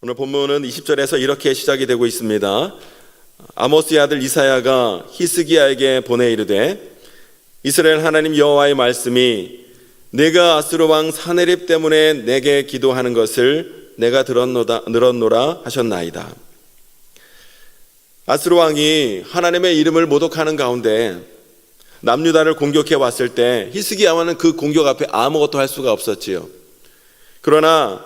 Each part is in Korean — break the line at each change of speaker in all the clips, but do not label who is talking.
오늘 본문은 20절에서 이렇게 시작이 되고 있습니다. 아모스의 아들 이사야가 히스기야에게 보내 이르되 이스라엘 하나님 여호와의 말씀이 내가 아수르 왕 사네립 때문에 내게 기도하는 것을 내가 들었노라 하셨나이다. 아수르 왕이 하나님의 이름을 모독하는 가운데 남유다를 공격해 왔을 때 히스기야와는 그 공격 앞에 아무것도 할 수가 없었지요. 그러나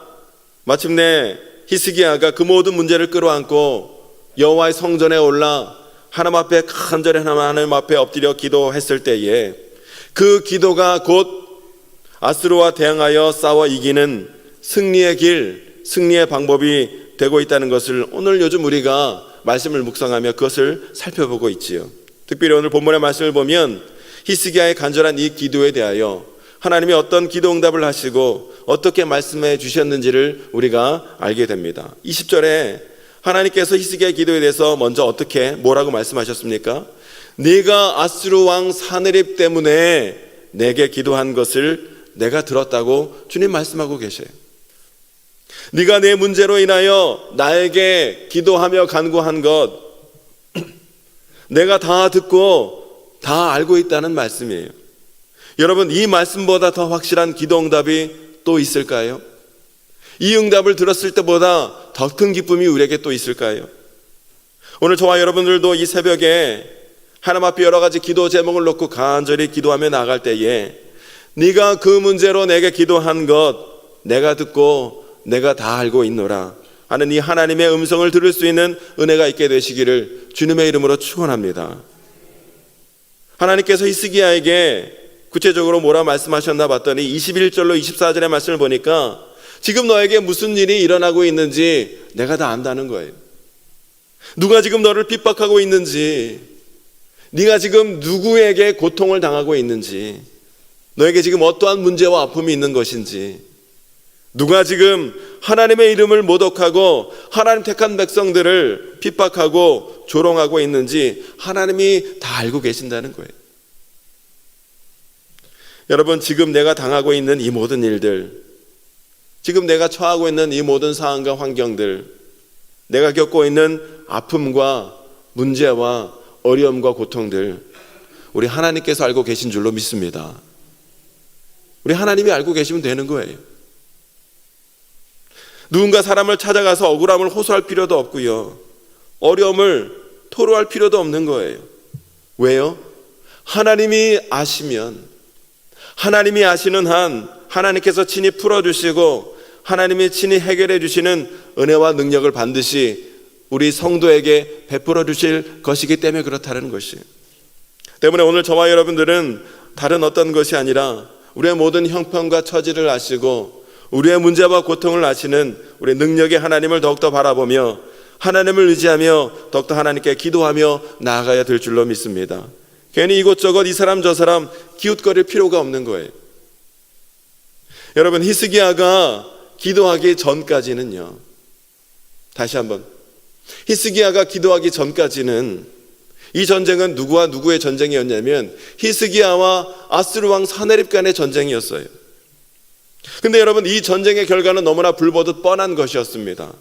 마침내 히스기야가 그 모든 문제를 끌어안고 여호와의 성전에 올라 하나님 앞에 간절히 하나님 앞에 엎드려 기도했을 때에 그 기도가 곧 아수르와 대항하여 싸워 이기는 승리의 길, 승리의 방법이 되고 있다는 것을 오늘 요즘 우리가 말씀을 묵상하며 그것을 살펴보고 있지요. 특별히 오늘 본문의 말씀을 보면 히스기야의 간절한 이 기도에 대하여 하나님이 어떤 기도 응답을 하시고 어떻게 말씀해 주셨는지를 우리가 알게 됩니다. 20절에 하나님께서 히스기야의 기도에 대해서 먼저 뭐라고 말씀하셨습니까? 네가 아수르 왕 사네립 때문에 내게 기도한 것을 내가 들었다고 주님 말씀하고 계셔요. 네가 내 문제로 인하여 나에게 기도하며 간구한 것 내가 다 듣고 다 알고 있다는 말씀이에요. 여러분, 이 말씀보다 더 확실한 기도 응답이 또 있을까요? 이 응답을 들었을 때보다 더 큰 기쁨이 우리에게 또 있을까요? 오늘 저와 여러분들도 이 새벽에 하나님 앞에 여러 가지 기도 제목을 놓고 간절히 기도하며 나아갈 때에 네가 그 문제로 내게 기도한 것 내가 듣고 내가 다 알고 있노라 하는 이 하나님의 음성을 들을 수 있는 은혜가 있게 되시기를 주님의 이름으로 축원합니다. 하나님께서 히스기야에게 구체적으로 뭐라 말씀하셨나 봤더니 21절로 24절의 말씀을 보니까 지금 너에게 무슨 일이 일어나고 있는지 내가 다 안다는 거예요. 누가 지금 너를 핍박하고 있는지, 네가 지금 누구에게 고통을 당하고 있는지, 너에게 지금 어떠한 문제와 아픔이 있는 것인지, 누가 지금 하나님의 이름을 모독하고 하나님 택한 백성들을 핍박하고 조롱하고 있는지 하나님이 다 알고 계신다는 거예요. 여러분, 지금 내가 당하고 있는 이 모든 일들, 지금 내가 처하고 있는 이 모든 상황과 환경들, 내가 겪고 있는 아픔과 문제와 어려움과 고통들, 우리 하나님께서 알고 계신 줄로 믿습니다. 우리 하나님이 알고 계시면 되는 거예요. 누군가 사람을 찾아가서 억울함을 호소할 필요도 없고요, 어려움을 토로할 필요도 없는 거예요. 왜요? 하나님이 아시면, 하나님이 아시는 한 하나님께서 친히 풀어주시고 하나님이 친히 해결해 주시는 은혜와 능력을 반드시 우리 성도에게 베풀어 주실 것이기 때문에 그렇다는 것이에요. 때문에 오늘 저와 여러분들은 다른 어떤 것이 아니라 우리의 모든 형편과 처지를 아시고 우리의 문제와 고통을 아시는 우리 능력의 하나님을 더욱더 바라보며 하나님을 의지하며 더욱더 하나님께 기도하며 나아가야 될 줄로 믿습니다. 괜히 이곳저곳 이 사람 저 사람 기웃거릴 필요가 없는 거예요. 여러분, 히스기야가 기도하기 전까지는요, 다시 한번, 히스기야가 기도하기 전까지는 이 전쟁은 누구와 누구의 전쟁이었냐면 히스기야와 아수르 왕 사네립 간의 전쟁이었어요. 근데 여러분, 이 전쟁의 결과는 너무나 불보듯 뻔한 것이었습니다.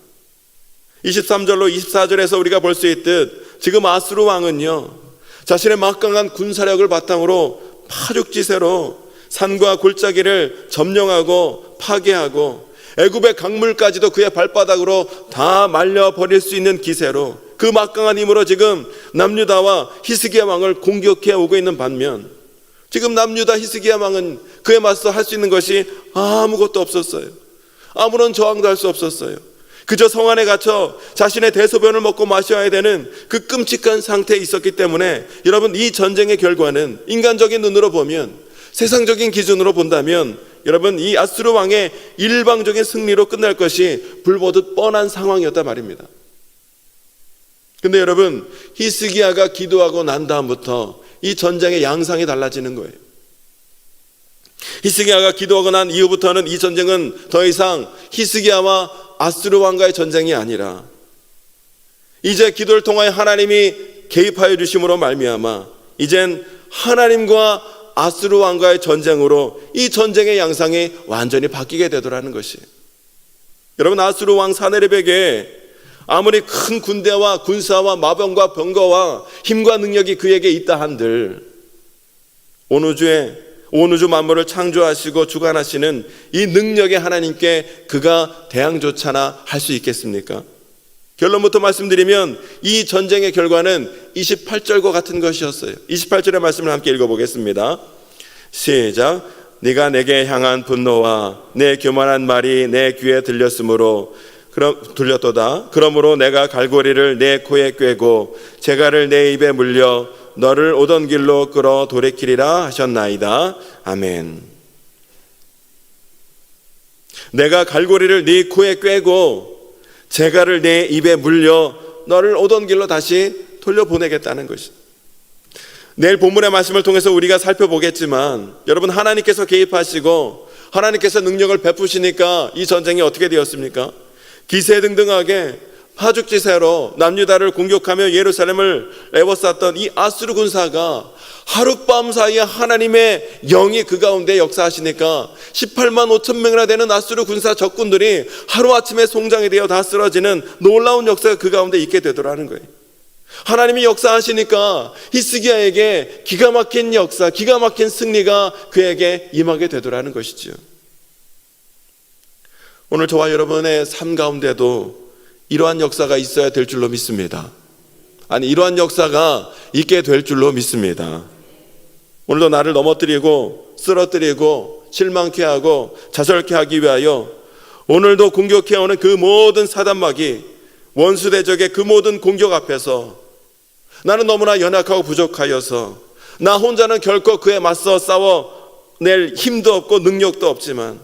23절로 24절에서 우리가 볼 수 있듯 지금 아수르 왕은요, 자신의 막강한 군사력을 바탕으로 파죽지세로 산과 골짜기를 점령하고 파괴하고 애굽의 강물까지도 그의 발바닥으로 다 말려버릴 수 있는 기세로 그 막강한 힘으로 지금 남유다와 히스기야 왕을 공격해 오고 있는 반면 지금 남유다 히스기야 왕은 그에 맞서 할 수 있는 것이 아무것도 없었어요. 아무런 저항도 할 수 없었어요. 그저 성 안에 갇혀 자신의 대소변을 먹고 마셔야 되는 그 끔찍한 상태에 있었기 때문에 여러분, 이 전쟁의 결과는 인간적인 눈으로 보면, 세상적인 기준으로 본다면 여러분, 이 아수르 왕의 일방적인 승리로 끝날 것이 불보듯 뻔한 상황이었단 말입니다. 근데 여러분, 히스기야가 기도하고 난 다음부터 이 전쟁의 양상이 달라지는 거예요. 히스기야가 기도하고 난 이후부터는 이 전쟁은 더 이상 히스기야와 아수르 왕과의 전쟁이 아니라 이제 기도를 통하여 하나님이 개입하여 주심으로 말미암아 이젠 하나님과 아수르 왕과의 전쟁으로 이 전쟁의 양상이 완전히 바뀌게 되더라는 것이에요. 여러분, 아수르 왕 사네립에게 아무리 큰 군대와 군사와 마병과 병거와 힘과 능력이 그에게 있다 한들 온 우주 만물을 창조하시고 주관하시는 이 능력의 하나님께 그가 대항조차나 할 수 있겠습니까? 결론부터 말씀드리면 이 전쟁의 결과는 28절과 같은 것이었어요. 28절의 말씀을 함께 읽어보겠습니다. 시작. 네가 내게 향한 분노와 내 교만한 말이 내 귀에 들렸도다. 그러므로 내가 갈고리를 내 코에 꿰고 재갈을 내 입에 물려 너를 오던 길로 끌어 돌이키리라 하셨나이다. 아멘. 내가 갈고리를 네 코에 꿰고 재갈을 내 입에 물려 너를 오던 길로 다시 돌려보내겠다는 것이다. 내일 본문의 말씀을 통해서 우리가 살펴보겠지만 여러분, 하나님께서 개입하시고 하나님께서 능력을 베푸시니까 이 전쟁이 어떻게 되었습니까? 기세등등하게 파죽지세로 남유다를 공격하며 예루살렘을 에워쌌던 이 아수르 군사가 하룻밤 사이에 하나님의 영이 그 가운데 역사하시니까 18만 5천 명이나 되는 아수르 군사 적군들이 하루아침에 송장이 되어 다 쓰러지는 놀라운 역사가 그 가운데 있게 되더라는 거예요. 하나님이 역사하시니까 히스기야에게 기가 막힌 역사, 기가 막힌 승리가 그에게 임하게 되더라는 것이죠. 오늘 저와 여러분의 삶 가운데도 이러한 역사가 있어야 될 줄로 믿습니다. 아니, 이러한 역사가 있게 될 줄로 믿습니다. 오늘도 나를 넘어뜨리고 쓰러뜨리고 실망케 하고 좌절케 하기 위하여 오늘도 공격해오는 그 모든 사단마귀, 원수대적의 그 모든 공격 앞에서 나는 너무나 연약하고 부족하여서 나 혼자는 결코 그에 맞서 싸워낼 힘도 없고 능력도 없지만,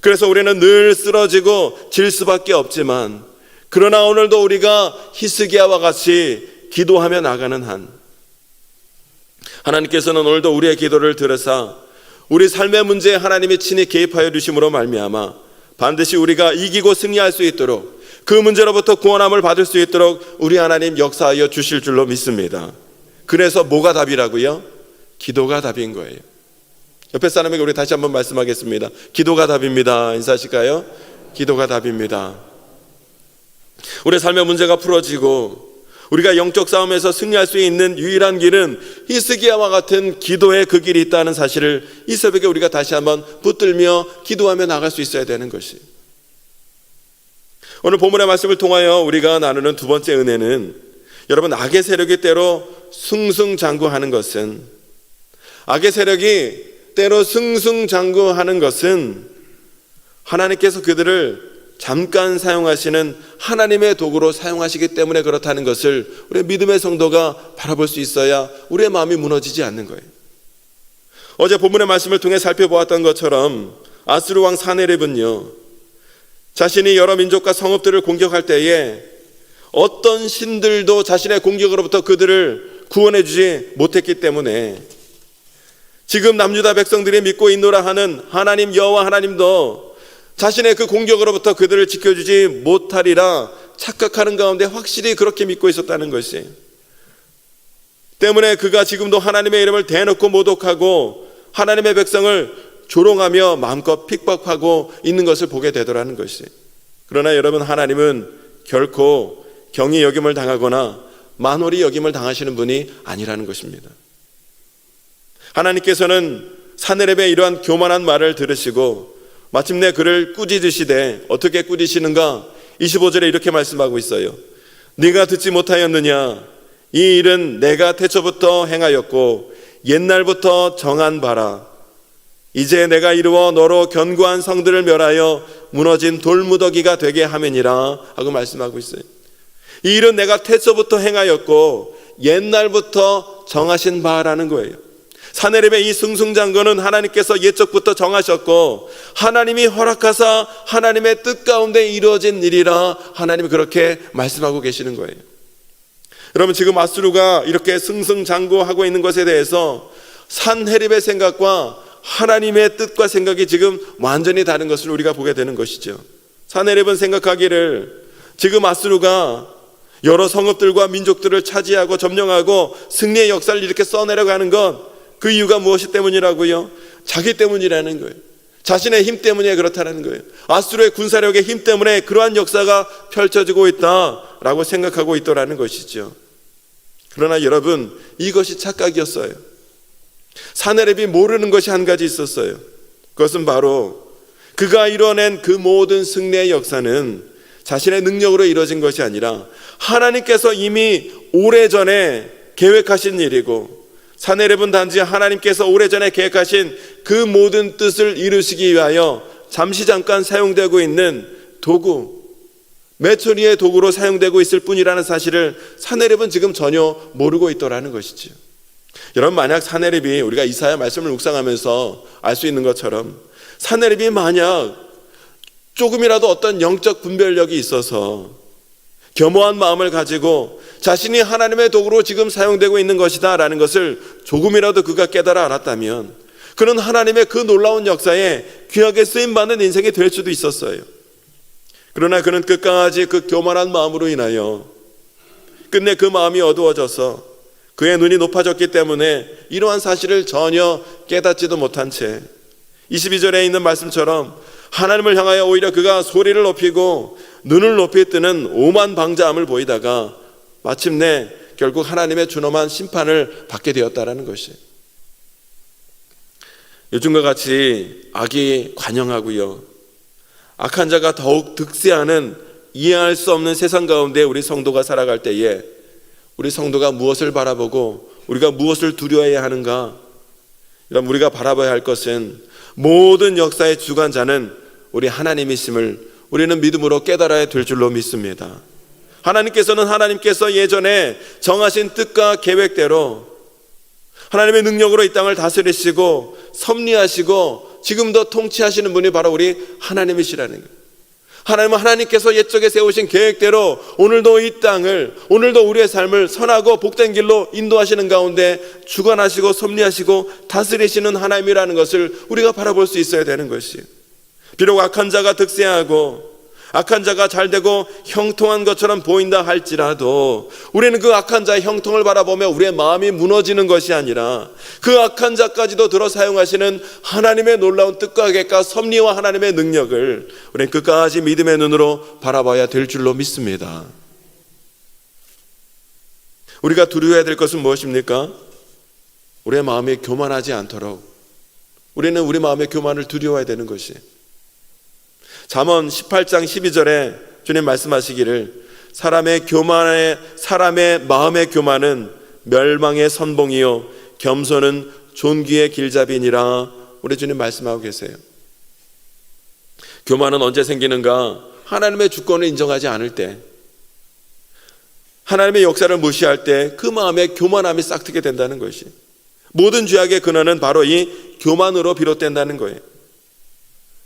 그래서 우리는 늘 쓰러지고 질 수밖에 없지만, 그러나 오늘도 우리가 히스기야와 같이 기도하며 나가는 한 하나님께서는 오늘도 우리의 기도를 들으사 우리 삶의 문제에 하나님이 친히 개입하여 주심으로 말미암아 반드시 우리가 이기고 승리할 수 있도록, 그 문제로부터 구원함을 받을 수 있도록 우리 하나님 역사하여 주실 줄로 믿습니다. 그래서 뭐가 답이라고요? 기도가 답인 거예요. 옆에 사람에게 우리 다시 한번 말씀하겠습니다. 기도가 답입니다. 인사하실까요? 기도가 답입니다. 우리의 삶의 문제가 풀어지고 우리가 영적 싸움에서 승리할 수 있는 유일한 길은 히스기야와 같은 기도의 그 길이 있다는 사실을 이 새벽에 우리가 다시 한번 붙들며 기도하며 나갈 수 있어야 되는 것이, 오늘 본문의 말씀을 통하여 우리가 나누는 두 번째 은혜는, 여러분, 악의 세력이 때로 승승장구하는 것은, 악의 세력이 때로 승승장구하는 것은 하나님께서 그들을 잠깐 사용하시는 하나님의 도구로 사용하시기 때문에 그렇다는 것을 우리 믿음의 성도가 바라볼 수 있어야 우리의 마음이 무너지지 않는 거예요. 어제 본문의 말씀을 통해 살펴보았던 것처럼 아수르 왕 사네립은요, 자신이 여러 민족과 성읍들을 공격할 때에 어떤 신들도 자신의 공격으로부터 그들을 구원해 주지 못했기 때문에 지금 남유다 백성들이 믿고 있노라 하는 하나님 여호와 하나님도 자신의 그 공격으로부터 그들을 지켜주지 못하리라 착각하는 가운데 확실히 그렇게 믿고 있었다는 것이, 때문에 그가 지금도 하나님의 이름을 대놓고 모독하고 하나님의 백성을 조롱하며 마음껏 핍박하고 있는 것을 보게 되더라는 것이. 그러나 여러분, 하나님은 결코 경히 여김을 당하거나 만홀히 여김을 당하시는 분이 아니라는 것입니다. 하나님께서는 사네립의 이러한 교만한 말을 들으시고 마침내 그를 꾸짖으시되, 어떻게 꾸짖으시는가? 25절에 이렇게 말씀하고 있어요. 네가 듣지 못하였느냐? 이 일은 내가 태초부터 행하였고 옛날부터 정한 바라. 이제 내가 이루어 너로 견고한 성들을 멸하여 무너진 돌무더기가 되게 하매니라 하고 말씀하고 있어요. 이 일은 내가 태초부터 행하였고 옛날부터 정하신 바라는 거예요. 사네립의 이 승승장구는 하나님께서 옛적부터 정하셨고 하나님이 허락하사 하나님의 뜻 가운데 이루어진 일이라 하나님이 그렇게 말씀하고 계시는 거예요. 여러분, 지금 아수르가 이렇게 승승장구하고 있는 것에 대해서 산헤립의 생각과 하나님의 뜻과 생각이 지금 완전히 다른 것을 우리가 보게 되는 것이죠. 산헤립은 생각하기를 지금 아수르가 여러 성읍들과 민족들을 차지하고 점령하고 승리의 역사를 이렇게 써내려가는 것, 그 이유가 무엇이 때문이라고요? 자기 때문이라는 거예요. 자신의 힘 때문에 그렇다는 거예요. 아수르의 군사력의 힘 때문에 그러한 역사가 펼쳐지고 있다라고 생각하고 있더라는 것이죠. 그러나 여러분, 이것이 착각이었어요. 사내립이 모르는 것이 한 가지 있었어요. 그것은 바로 그가 이뤄낸 그 모든 승리의 역사는 자신의 능력으로 이루어진 것이 아니라 하나님께서 이미 오래전에 계획하신 일이고, 사내립은 단지 하나님께서 오래전에 계획하신 그 모든 뜻을 이루시기 위하여 잠깐 사용되고 있는 도구, 메초리의 도구로 사용되고 있을 뿐이라는 사실을 사내립은 지금 전혀 모르고 있더라는 것이지요. 여러분, 만약 사내립이, 우리가 이사야 말씀을 묵상하면서 알 수 있는 것처럼 사내립이 만약 조금이라도 어떤 영적 분별력이 있어서 겸허한 마음을 가지고 자신이 하나님의 도구로 지금 사용되고 있는 것이다 라는 것을 조금이라도 그가 깨달아 알았다면 그는 하나님의 그 놀라운 역사에 귀하게 쓰임받는 인생이 될 수도 있었어요. 그러나 그는 끝까지 그 교만한 마음으로 인하여 끝내 그 마음이 어두워져서 그의 눈이 높아졌기 때문에 이러한 사실을 전혀 깨닫지도 못한 채 22절에 있는 말씀처럼 하나님을 향하여 오히려 그가 소리를 높이고 눈을 높이 뜨는 오만방자함을 보이다가 마침내 결국 하나님의 준엄한 심판을 받게 되었다라는 것이, 요즘과 같이 악이 관영하고요, 악한 자가 더욱 득세하는 이해할 수 없는 세상 가운데 우리 성도가 살아갈 때에 우리 성도가 무엇을 바라보고 우리가 무엇을 두려워해야 하는가? 이런 우리가 바라봐야 할 것은 모든 역사의 주관자는 우리 하나님이심을 우리는 믿음으로 깨달아야 될 줄로 믿습니다. 하나님께서 예전에 정하신 뜻과 계획대로 하나님의 능력으로 이 땅을 다스리시고 섭리하시고 지금도 통치하시는 분이 바로 우리 하나님이시라는 거예요. 하나님께서 옛적에 세우신 계획대로 오늘도 이 땅을, 오늘도 우리의 삶을 선하고 복된 길로 인도하시는 가운데 주관하시고 섭리하시고 다스리시는 하나님이라는 것을 우리가 바라볼 수 있어야 되는 것이에요. 비록 악한 자가 득세하고 악한 자가 잘되고 형통한 것처럼 보인다 할지라도 우리는 그 악한 자의 형통을 바라보며 우리의 마음이 무너지는 것이 아니라 그 악한 자까지도 들어 사용하시는 하나님의 놀라운 뜻과 계획과 섭리와 하나님의 능력을 우리는 끝까지 믿음의 눈으로 바라봐야 될 줄로 믿습니다. 우리가 두려워해야 될 것은 무엇입니까? 우리의 마음이 교만하지 않도록 우리는 우리 마음의 교만을 두려워해야 되는 것이, 잠언 18장 12절에 주님 말씀하시기를 사람의 마음의 교만은 멸망의 선봉이요 겸손은 존귀의 길잡이니라. 우리 주님 말씀하고 계세요. 교만은 언제 생기는가? 하나님의 주권을 인정하지 않을 때, 하나님의 역사를 무시할 때 그 마음에 교만함이 싹트게 된다는 것이, 모든 죄악의 근원은 바로 이 교만으로 비롯된다는 거예요.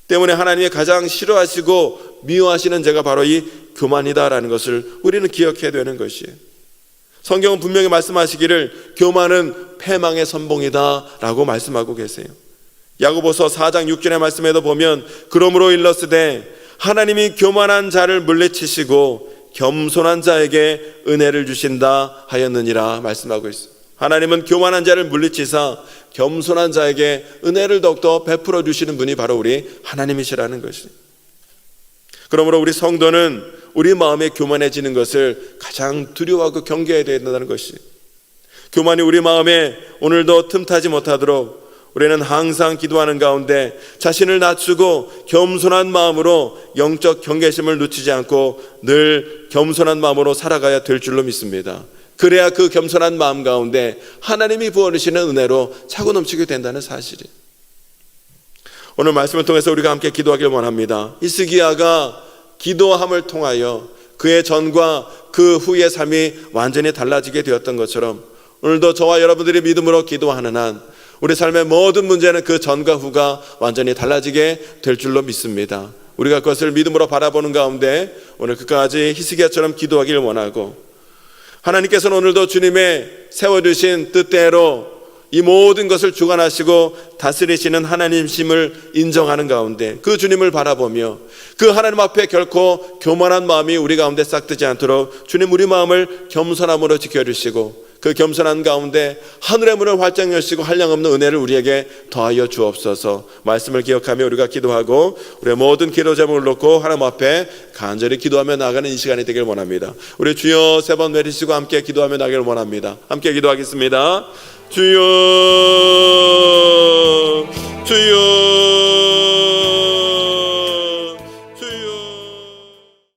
때문에 하나님이 가장 싫어하시고 미워하시는 죄가 바로 이 교만이다라는 것을 우리는 기억해야 되는 것이에요. 성경은 분명히 말씀하시기를 교만은 패망의 선봉이다라고 말씀하고 계세요. 야고보서 4장 6절의 말씀에도 보면 그러므로 일렀으되 하나님이 교만한 자를 물리치시고 겸손한 자에게 은혜를 주신다 하였느니라 말씀하고 있어요. 하나님은 교만한 자를 물리치사 겸손한 자에게 은혜를 더욱더 베풀어 주시는 분이 바로 우리 하나님이시라는 것이. 그러므로 우리 성도는 우리 마음에 교만해지는 것을 가장 두려워하고 경계해야 된다는 것이, 교만이 우리 마음에 오늘도 틈타지 못하도록 우리는 항상 기도하는 가운데 자신을 낮추고 겸손한 마음으로 영적 경계심을 늦추지 않고 늘 겸손한 마음으로 살아가야 될 줄로 믿습니다. 그래야 그 겸손한 마음 가운데 하나님이 부어주시는 은혜로 차고 넘치게 된다는 사실이, 오늘 말씀을 통해서 우리가 함께 기도하길 원합니다. 히스기야가 기도함을 통하여 그의 전과 그 후의 삶이 완전히 달라지게 되었던 것처럼 오늘도 저와 여러분들이 믿음으로 기도하는 한 우리 삶의 모든 문제는 그 전과 후가 완전히 달라지게 될 줄로 믿습니다. 우리가 그것을 믿음으로 바라보는 가운데 오늘 끝까지 히스기야처럼 기도하길 원하고, 하나님께서는 오늘도 주님의 세워주신 뜻대로 이 모든 것을 주관하시고 다스리시는 하나님심을 인정하는 가운데 그 주님을 바라보며 그 하나님 앞에 결코 교만한 마음이 우리 가운데 싹트지 않도록 주님 우리 마음을 겸손함으로 지켜주시고 그 겸손한 가운데 하늘의 문을 활짝 여시고 한량없는 은혜를 우리에게 더하여 주옵소서. 말씀을 기억하며 우리가 기도하고 우리의 모든 기도 제목을 놓고 하나님 앞에 간절히 기도하며 나아가는 이 시간이 되길 원합니다. 우리 주여 세 번 외치시고 함께 기도하며 나가길 원합니다. 함께 기도하겠습니다. 주여 주여